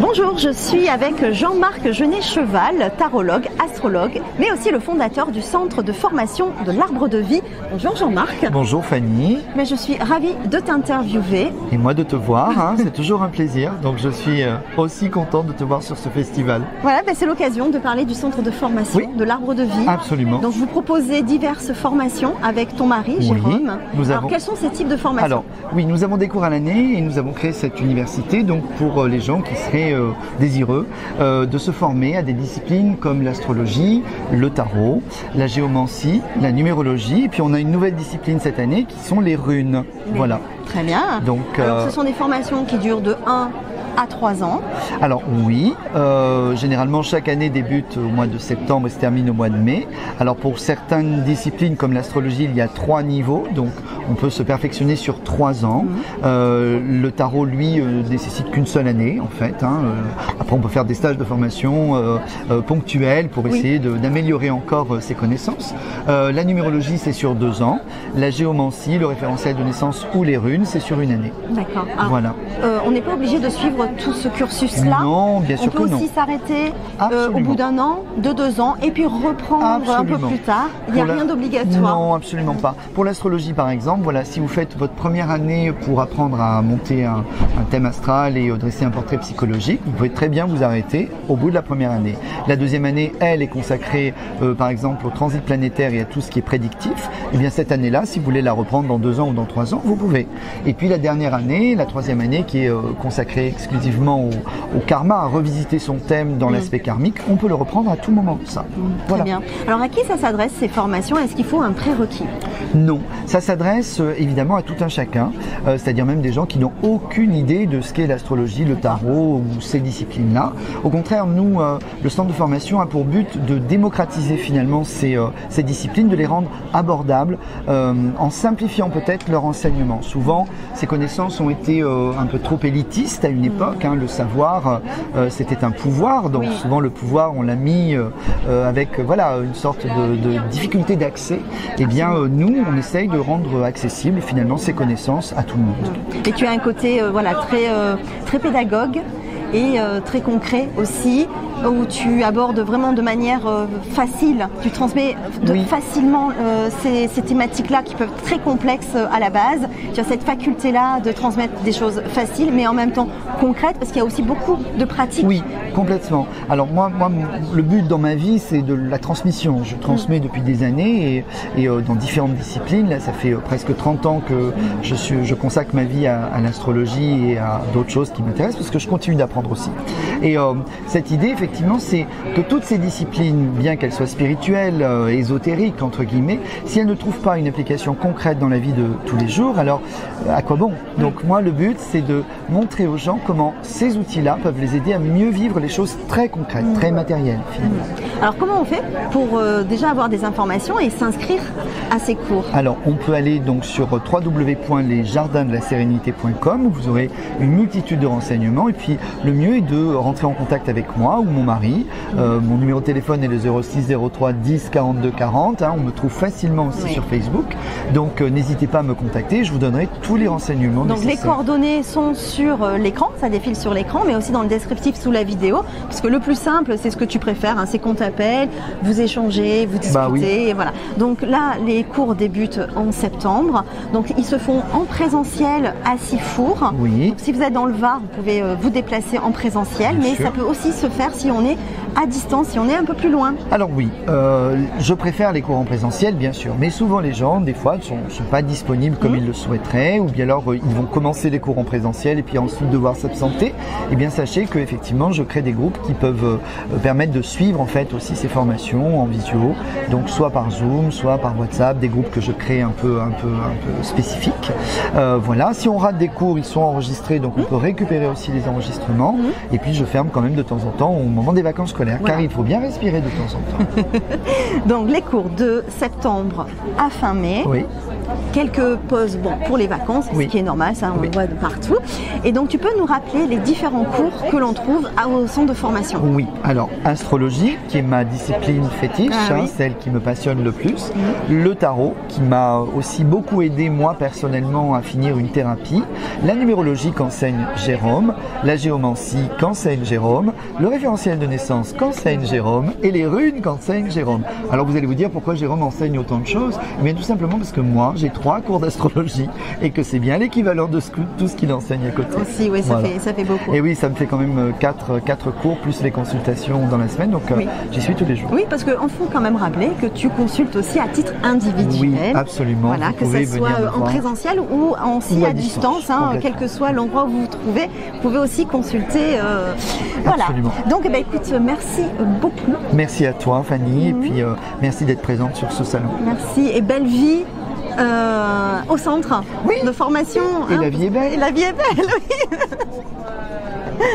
Bonjour, je suis avec Jean-Marc Genet-Cheval, tarologue, astrologue, mais aussi le fondateur du centre de formation de l'Arbre de Vie. Bonjour Jean-Marc. Bonjour Fanny. Mais je suis ravie de t'interviewer. Et moi de te voir, c'est toujours un plaisir. Donc je suis aussi content de te voir sur ce festival. Voilà, c'est l'occasion de parler du centre de formation de l'Arbre de Vie. Absolument. Donc vous proposez diverses formations avec ton mari, Jérôme. Alors quels sont ces types de formations? Alors oui, nous avons des cours à l'année et nous avons créé cette université donc pour les gens qui seraient désireux de se former à des disciplines comme l'astrologie, le tarot, la géomancie, la numérologie. Et puis on a une nouvelle discipline cette année qui sont les runes. Voilà. Très bien. Donc, alors ce sont des formations qui durent de 1 à 3 ans. Alors oui, généralement chaque année débute au mois de septembre et se termine au mois de mai. Alors pour certaines disciplines comme l'astrologie, il y a 3 niveaux, donc on peut se perfectionner sur 3 ans. Le tarot, lui, nécessite qu'une seule année en fait. Après on peut faire des stages de formation ponctuels pour essayer d'améliorer encore ses connaissances. La numérologie, c'est sur 2 ans. La géomancie, le référentiel de naissance ou les runes, c'est sur 1 année. D'accord. Voilà. On n'est pas obligé de suivre tout ce cursus-là. Non, bien sûr que non. On peut aussi s'arrêter au bout d'1 an, de 2 ans, et puis reprendre un peu plus tard. Il n'y a rien d'obligatoire. Non, absolument pas. Pour l'astrologie, par exemple, voilà, si vous faites votre première année pour apprendre à monter un thème astral et dresser un portrait psychologique, vous pouvez très bien vous arrêter au bout de la première année. La deuxième année, elle, est consacrée, par exemple, au transit planétaire et à tout ce qui est prédictif. Et bien cette année-là, si vous voulez la reprendre dans 2 ans ou dans 3 ans, vous pouvez. Et puis la dernière année, la troisième année, qui est consacrée exclusivement au karma, à revisiter son thème dans l'aspect karmique, on peut le reprendre à tout moment. Ça. Très bien. Alors à qui ça s'adresse ces formations? Est-ce qu'il faut un prérequis? Non, ça s'adresse évidemment à tout un chacun, c'est-à-dire même des gens qui n'ont aucune idée de ce qu'est l'astrologie, le tarot ou ces disciplines-là. Au contraire, nous, le centre de formation a pour but de démocratiser finalement ces disciplines, de les rendre abordables en simplifiant peut-être leur enseignement. Souvent, ces connaissances ont été un peu trop élitistes à une époque. Le savoir, c'était un pouvoir, donc souvent le pouvoir, on l'a mis avec une sorte de difficulté d'accès. Eh bien, nous, on essaye de rendre accessible finalement ces connaissances à tout le monde. Et tu as un côté très pédagogue et très concret aussi, où tu abordes vraiment de manière facile, tu transmets facilement ces thématiques-là qui peuvent être très complexes à la base. Tu as cette faculté-là de transmettre des choses faciles, mais en même temps concrètes, parce qu'il y a aussi beaucoup de pratiques. Oui, complètement. Alors moi le but dans ma vie, c'est de la transmission. Je transmets depuis des années et dans différentes disciplines. Là, ça fait presque 30 ans que je consacre ma vie à l'astrologie et à d'autres choses qui m'intéressent, parce que je continue d'apprendre aussi. Et cette idée, effectivement, c'est que toutes ces disciplines, bien qu'elles soient spirituelles, ésotériques, entre guillemets, si elles ne trouvent pas une application concrète dans la vie de tous les jours, alors à quoi bon? Donc moi, le but, c'est de montrer aux gens comment ces outils-là peuvent les aider à mieux vivre les choses très concrètes, très matérielles, finalement. Alors comment on fait pour déjà avoir des informations et s'inscrire à ces cours? Alors on peut aller donc sur www.lesjardinslasérénité.com où vous aurez une multitude de renseignements, et puis le mieux est de rentrer en contact avec moi ou mon mari. Mon numéro de téléphone est le 06 03 10 42 40. On me trouve facilement aussi sur Facebook. Donc n'hésitez pas à me contacter, je vous donnerai tous les renseignements nécessaires. Les coordonnées sont sur l'écran, ça défile sur l'écran, mais aussi dans le descriptif sous la vidéo. Parce que le plus simple, c'est ce que tu préfères, c'est qu'on t'appelle, vous échangez, vous discutez. Et voilà. Donc là, les cours débutent en septembre. Donc ils se font en présentiel à Sifour. Oui. Donc, si vous êtes dans le Var, vous pouvez vous déplacer en présentiel, mais ça peut aussi se faire si on est à distance, si on est un peu plus loin. Alors oui, je préfère les cours en présentiel, bien sûr, mais souvent les gens, des fois, ne sont pas disponibles comme ils le souhaiteraient, ou bien alors ils vont commencer les cours en présentiel et puis ensuite devoir s'absenter. Eh bien sachez que effectivement, je crée des groupes qui peuvent permettre de suivre en fait aussi ces formations en visio, donc soit par Zoom, soit par WhatsApp, des groupes que je crée un peu spécifiques. Voilà, si on rate des cours, ils sont enregistrés, donc on peut récupérer aussi les enregistrements. Et puis je ferme quand même de temps en temps au moment des vacances scolaires, car il faut bien respirer de temps en temps. Donc les cours de septembre à fin mai. quelques pauses pour les vacances, ce qui est normal, ça on le voit de partout. Et donc tu peux nous rappeler les différents cours que l'on trouve au centre de formation? Oui, alors astrologie, qui est ma discipline fétiche, celle qui me passionne le plus. Le tarot, qui m'a aussi beaucoup aidé moi personnellement à finir une thérapie. La numérologie qu'enseigne Jérôme. La géomancie qu'enseigne Jérôme. Le référentiel de naissance qu'enseigne Jérôme. Et les runes qu'enseigne Jérôme. Alors vous allez vous dire pourquoi Jérôme enseigne autant de choses? Eh bien tout simplement parce que moi j'ai 3 cours d'astrologie et que c'est bien l'équivalent de tout ce qu'il enseigne à côté. Aussi, oui, ça fait beaucoup. Et oui, ça me fait quand même 4 cours plus les consultations dans la semaine, donc j'y suis tous les jours. Oui, parce qu'on faut quand même rappeler que tu consultes aussi à titre individuel. Oui, absolument. Voilà, que ce soit en présentiel ou à distance, quel que soit l'endroit où vous vous trouvez, vous pouvez aussi consulter. Voilà. Absolument. Donc, écoute, merci beaucoup. Merci à toi, Fanny, et puis merci d'être présente sur ce salon. Merci et belle vie. Au centre de formation. Et la vie est belle. Et la vie est belle, oui.